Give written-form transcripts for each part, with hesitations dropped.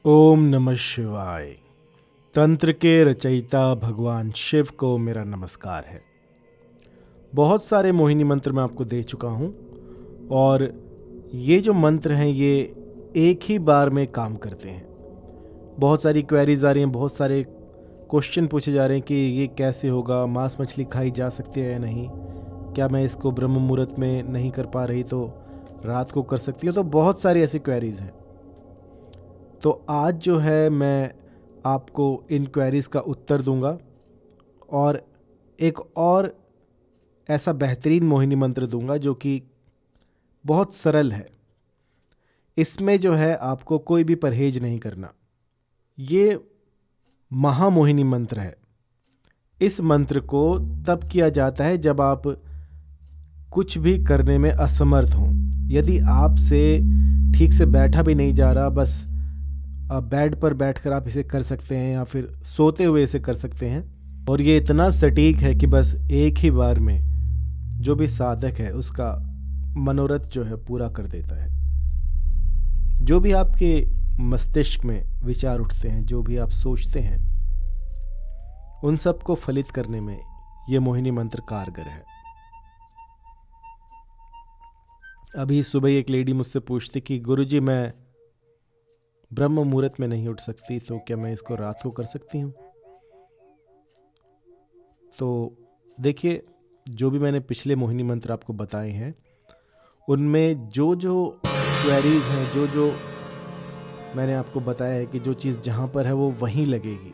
ओम नमः शिवाय। तंत्र के रचयिता भगवान शिव को मेरा नमस्कार है। बहुत सारे मोहिनी मंत्र मैं आपको दे चुका हूँ और ये जो मंत्र हैं ये एक ही बार में काम करते हैं। बहुत सारी क्वेरीज आ रही हैं, बहुत सारे क्वेश्चन पूछे जा रहे हैं कि ये कैसे होगा, मांस मछली खाई जा सकती है या नहीं, क्या मैं इसको ब्रह्म मुहूर्त में नहीं कर पा रही तो रात को कर सकती हूँ। तो बहुत सारी ऐसी क्वेरीज हैं। तो आज जो है मैं आपको इन क्वेरीज़ का उत्तर दूंगा और एक और ऐसा बेहतरीन मोहिनी मंत्र दूंगा जो कि बहुत सरल है। इसमें जो है आपको कोई भी परहेज नहीं करना। ये महामोहिनी मंत्र है। इस मंत्र को तब किया जाता है जब आप कुछ भी करने में असमर्थ हों। यदि आपसे ठीक से बैठा भी नहीं जा रहा, बस बेड पर बैठकर आप इसे कर सकते हैं या फिर सोते हुए इसे कर सकते हैं। और ये इतना सटीक है कि बस एक ही बार में जो भी साधक है उसका मनोरथ जो है पूरा कर देता है। जो भी आपके मस्तिष्क में विचार उठते हैं, जो भी आप सोचते हैं, उन सब को फलित करने में ये मोहिनी मंत्र कारगर है। अभी सुबह एक लेडी मुझसे पूछती कि गुरुजी मैं ब्रह्म मुहूर्त में नहीं उठ सकती, तो क्या मैं इसको रात को कर सकती हूँ? तो देखिए, जो भी मैंने पिछले मोहिनी मंत्र आपको बताए हैं उनमें जो जो क्वेरीज हैं, जो जो मैंने आपको बताया है कि जो चीज़ जहाँ पर है वो वहीं लगेगी।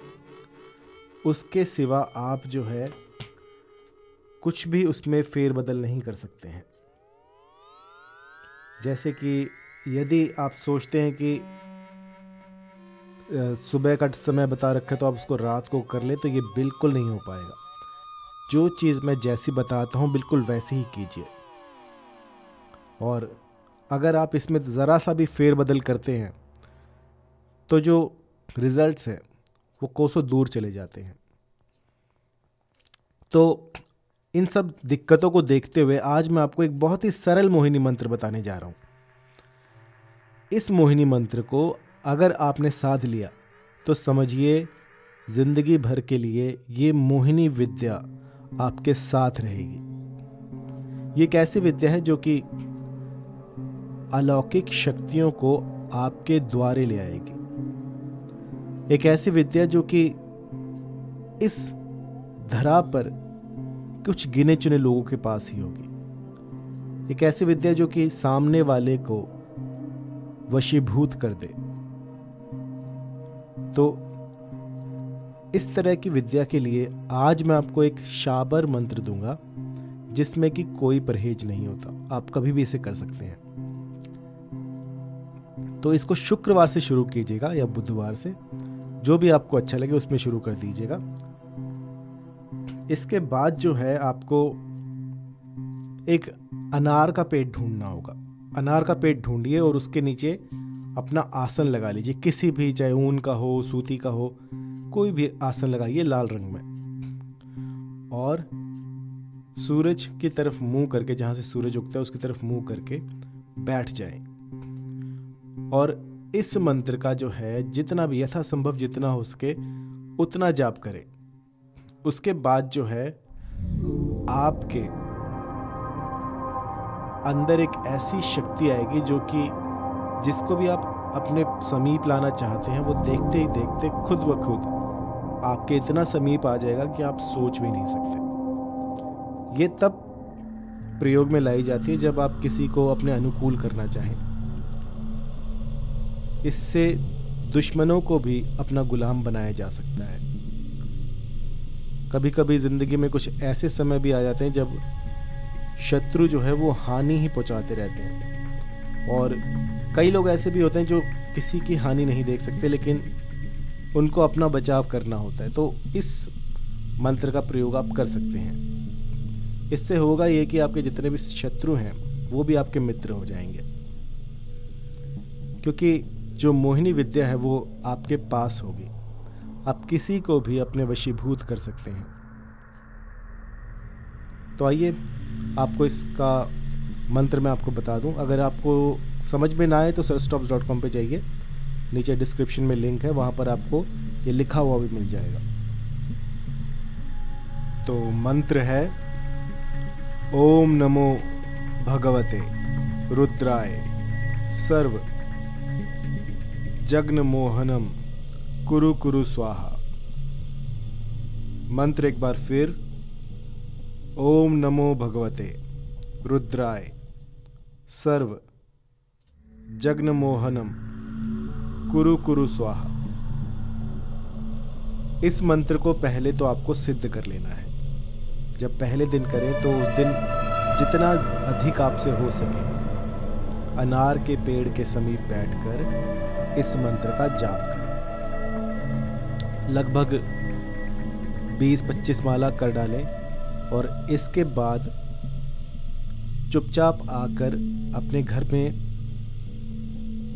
उसके सिवा आप जो है कुछ भी उसमें फेरबदल नहीं कर सकते हैं। जैसे कि यदि आप सोचते हैं कि सुबह का समय बता रखा है तो आप उसको रात को कर ले, तो ये बिल्कुल नहीं हो पाएगा। जो चीज़ मैं जैसी बताता हूँ बिल्कुल वैसे ही कीजिए। और अगर आप इसमें ज़रा सा भी फेरबदल करते हैं तो जो रिजल्ट्स हैं वो कोसों दूर चले जाते हैं। तो इन सब दिक्कतों को देखते हुए आज मैं आपको एक बहुत ही सरल मोहिनी मंत्र बताने जा रहा हूँ। इस मोहिनी मंत्र को अगर आपने साध लिया तो समझिए जिंदगी भर के लिए ये मोहिनी विद्या आपके साथ रहेगी। ये एक ऐसी विद्या है जो कि अलौकिक शक्तियों को आपके द्वारे ले आएगी। एक ऐसी विद्या जो कि इस धरा पर कुछ गिने चुने लोगों के पास ही होगी। एक ऐसी विद्या जो कि सामने वाले को वशीभूत कर दे। तो इस तरह की विद्या के लिए आज मैं आपको एक शाबर मंत्र दूंगा जिसमें कि कोई परहेज नहीं होता। आप कभी भी इसे कर सकते हैं। तो इसको शुक्रवार से शुरू कीजिएगा या बुधवार से, जो भी आपको अच्छा लगे उसमें शुरू कर दीजिएगा। इसके बाद जो है आपको एक अनार का पेड़ ढूंढना होगा। अनार का पेड़ ढूंढिए और उसके नीचे अपना आसन लगा लीजिए। किसी भी, चाहे ऊन का हो, सूती का हो, कोई भी आसन लगाइए लाल रंग में। और सूरज की तरफ मुंह करके, जहाँ से सूरज उगता है उसकी तरफ मुंह करके बैठ जाए। और इस मंत्र का जो है जितना भी यथासंभव जितना हो सके उतना जाप करें। उसके बाद जो है आपके अंदर एक ऐसी शक्ति आएगी जो कि जिसको भी आप अपने समीप लाना चाहते हैं वो देखते ही देखते खुद ब खुद आपके इतना समीप आ जाएगा कि आप सोच भी नहीं सकते। ये तब प्रयोग में लाई जाती है जब आप किसी को अपने अनुकूल करना चाहें। इससे दुश्मनों को भी अपना गुलाम बनाया जा सकता है। कभी कभी ज़िंदगी में कुछ ऐसे समय भी आ जाते हैं जब शत्रु जो है वो हानि ही पहुंचाते रहते हैं। और कई लोग ऐसे भी होते हैं जो किसी की हानि नहीं देख सकते, लेकिन उनको अपना बचाव करना होता है। तो इस मंत्र का प्रयोग आप कर सकते हैं। इससे होगा ये कि आपके जितने भी शत्रु हैं वो भी आपके मित्र हो जाएंगे, क्योंकि जो मोहिनी विद्या है वो आपके पास होगी। आप किसी को भी अपने वशीभूत कर सकते हैं। तो आइए आपको इसका मंत्र मैं आपको बता दूं। अगर आपको समझ में ना आए तो sarstops.com पे जाइए नीचे डिस्क्रिप्शन में लिंक है, वहाँ पर आपको ये लिखा हुआ भी मिल जाएगा। तो मंत्र है ओम नमो भगवते रुद्राय सर्व जग्न मोहनम कुरु कुरु स्वाहा। मंत्र एक बार फिर, ओम नमो भगवते रुद्राय सर्व जग्न मोहनम कुरु कुरु स्वाहा। इस मंत्र को पहले तो आपको सिद्ध कर लेना है। जब पहले दिन करें तो उस दिन जितना अधिक आपसे हो सके अनार के पेड़ के समीप बैठकर इस मंत्र का जाप करें। लगभग 20-25 माला कर डालें और इसके बाद चुपचाप आकर अपने घर में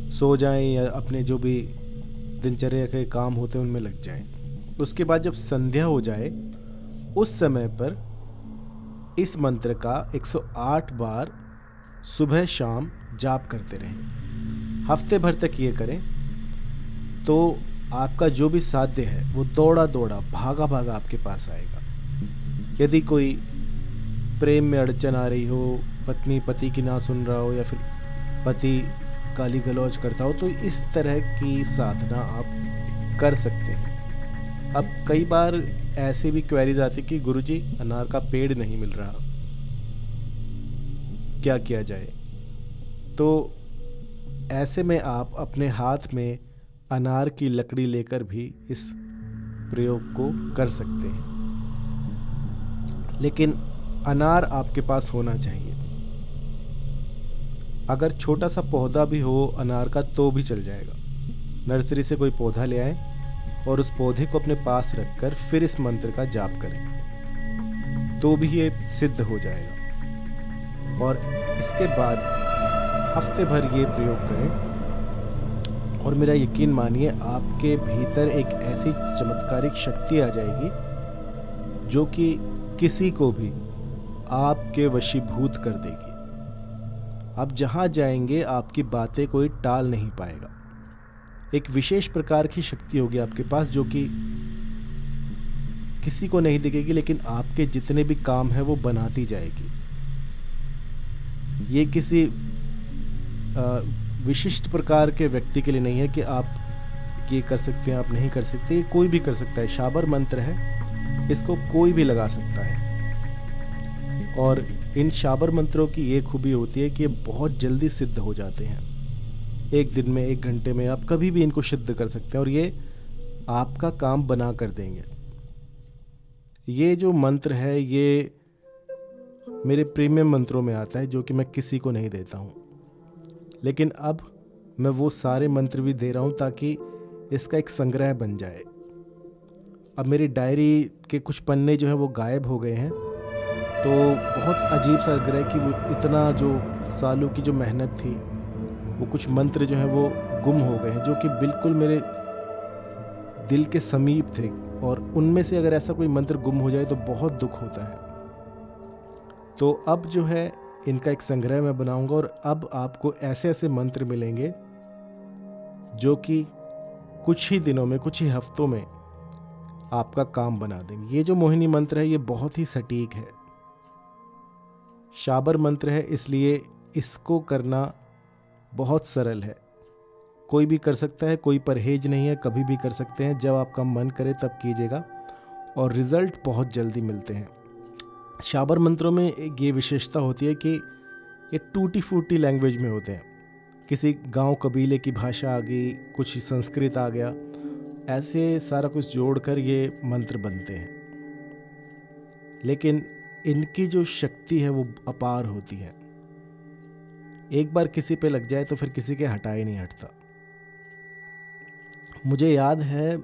सो जाएं या अपने जो भी दिनचर्या के काम होते हैं उनमें लग जाएं। उसके बाद जब संध्या हो जाए उस समय पर इस मंत्र का 108 बार सुबह शाम जाप करते रहें। हफ्ते भर तक ये करें तो आपका जो भी साध्य है वो दौड़ा दौड़ा भागा भागा आपके पास आएगा। यदि कोई प्रेम में अड़चन आ रही हो, पत्नी पति की ना सुन रहा हो या फिर पति गाली गलौज करता हो, तो इस तरह की साधना आप कर सकते हैं। अब कई बार ऐसे भी क्वेरीज आती कि गुरुजी अनार का पेड़ नहीं मिल रहा, क्या किया जाए? तो ऐसे में आप अपने हाथ में अनार की लकड़ी लेकर भी इस प्रयोग को कर सकते हैं, लेकिन अनार आपके पास होना चाहिए। अगर छोटा सा पौधा भी हो अनार का तो भी चल जाएगा। नर्सरी से कोई पौधा ले आए और उस पौधे को अपने पास रखकर फिर इस मंत्र का जाप करें तो भी ये सिद्ध हो जाएगा। और इसके बाद हफ्ते भर ये प्रयोग करें और मेरा यकीन मानिए आपके भीतर एक ऐसी चमत्कारिक शक्ति आ जाएगी जो कि किसी को भी आपके वशीभूत कर देगी। आप जहाँ जाएंगे आपकी बातें कोई टाल नहीं पाएगा। एक विशेष प्रकार की शक्ति होगी आपके पास जो कि किसी को नहीं दिखेगी, लेकिन आपके जितने भी काम हैं वो बनाती जाएगी। ये किसी विशिष्ट प्रकार के व्यक्ति के लिए नहीं है कि आप ये कर सकते हैं, आप नहीं कर सकते। ये कोई भी कर सकता है। शाबर मंत्र है, इसको कोई भी लगा सकता है। और इन शाबर मंत्रों की ये खूबी होती है कि ये बहुत जल्दी सिद्ध हो जाते हैं। एक दिन में, 1 घंटे में आप कभी भी इनको सिद्ध कर सकते हैं और ये आपका काम बना कर देंगे। ये जो मंत्र है ये मेरे प्रीमियम मंत्रों में आता है जो कि मैं किसी को नहीं देता हूँ, लेकिन अब मैं वो सारे मंत्र भी दे रहा हूँ ताकि इसका एक संग्रह बन जाए। अब मेरी डायरी के कुछ पन्ने जो हैं वो गायब हो गए हैं, तो बहुत अजीब सा लग रहा है कि वो इतना जो सालों की जो मेहनत थी वो कुछ मंत्र जो हैं वो गुम हो गए हैं जो कि बिल्कुल मेरे दिल के समीप थे, और उनमें से अगर ऐसा कोई मंत्र गुम हो जाए तो बहुत दुख होता है। तो अब जो है इनका एक संग्रह मैं बनाऊंगा और अब आपको ऐसे ऐसे मंत्र मिलेंगे जो कि कुछ ही दिनों में, कुछ ही हफ्तों में आपका काम बना देंगे। ये जो मोहिनी मंत्र है ये बहुत ही सटीक है, शाबर मंत्र है, इसलिए इसको करना बहुत सरल है। कोई भी कर सकता है, कोई परहेज नहीं है, कभी भी कर सकते हैं। जब आपका मन करे तब कीजिएगा और रिज़ल्ट बहुत जल्दी मिलते हैं। शाबर मंत्रों में एक ये विशेषता होती है कि ये टूटी फूटी लैंग्वेज में होते हैं। किसी गांव कबीले की भाषा आ गई, कुछ संस्कृत आ गया, ऐसे सारा कुछ जोड़कर ये मंत्र बनते हैं। लेकिन इनकी जो शक्ति है वो अपार होती है। एक बार किसी पे लग जाए तो फिर किसी के हटाए नहीं हटता। मुझे याद है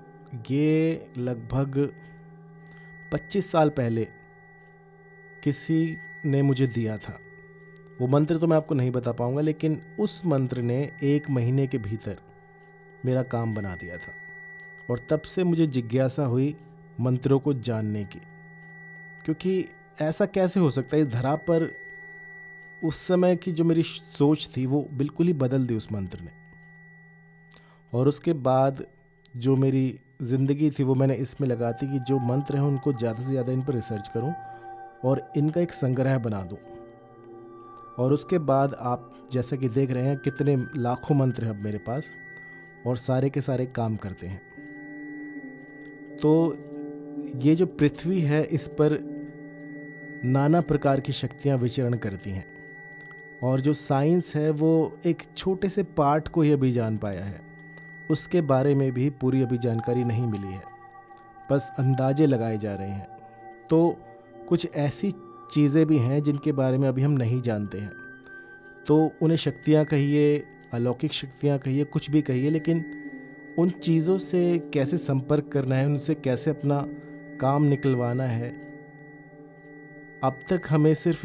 ये लगभग 25 साल पहले किसी ने मुझे दिया था। वो मंत्र तो मैं आपको नहीं बता पाऊंगा, लेकिन उस मंत्र ने 1 महीने के भीतर मेरा काम बना दिया था। और तब से मुझे जिज्ञासा हुई मंत्रों को जानने की, क्योंकि ऐसा कैसे हो सकता है। इस धरा पर उस समय की जो मेरी सोच थी वो बिल्कुल ही बदल दी उस मंत्र ने। और उसके बाद जो मेरी ज़िंदगी थी वो मैंने इसमें लगा दी कि जो मंत्र हैं उनको ज़्यादा से ज़्यादा इन पर रिसर्च करूं और इनका एक संग्रह बना दूं। और उसके बाद आप जैसा कि देख रहे हैं कितने लाखों मंत्र हैं अब मेरे पास और सारे के सारे काम करते हैं। तो ये जो पृथ्वी है इस पर नाना प्रकार की शक्तियाँ विचरण करती हैं और जो साइंस है वो एक छोटे से पार्ट को ही अभी जान पाया है, उसके बारे में भी पूरी अभी जानकारी नहीं मिली है, बस अंदाजे लगाए जा रहे हैं। तो कुछ ऐसी चीज़ें भी हैं जिनके बारे में अभी हम नहीं जानते हैं। तो उन्हें शक्तियाँ कहिए, अलौकिक शक्तियाँ कहिए, कुछ भी कहिए, लेकिन उन चीज़ों से कैसे संपर्क करना है, उनसे कैसे अपना काम निकलवाना है, अब तक हमें सिर्फ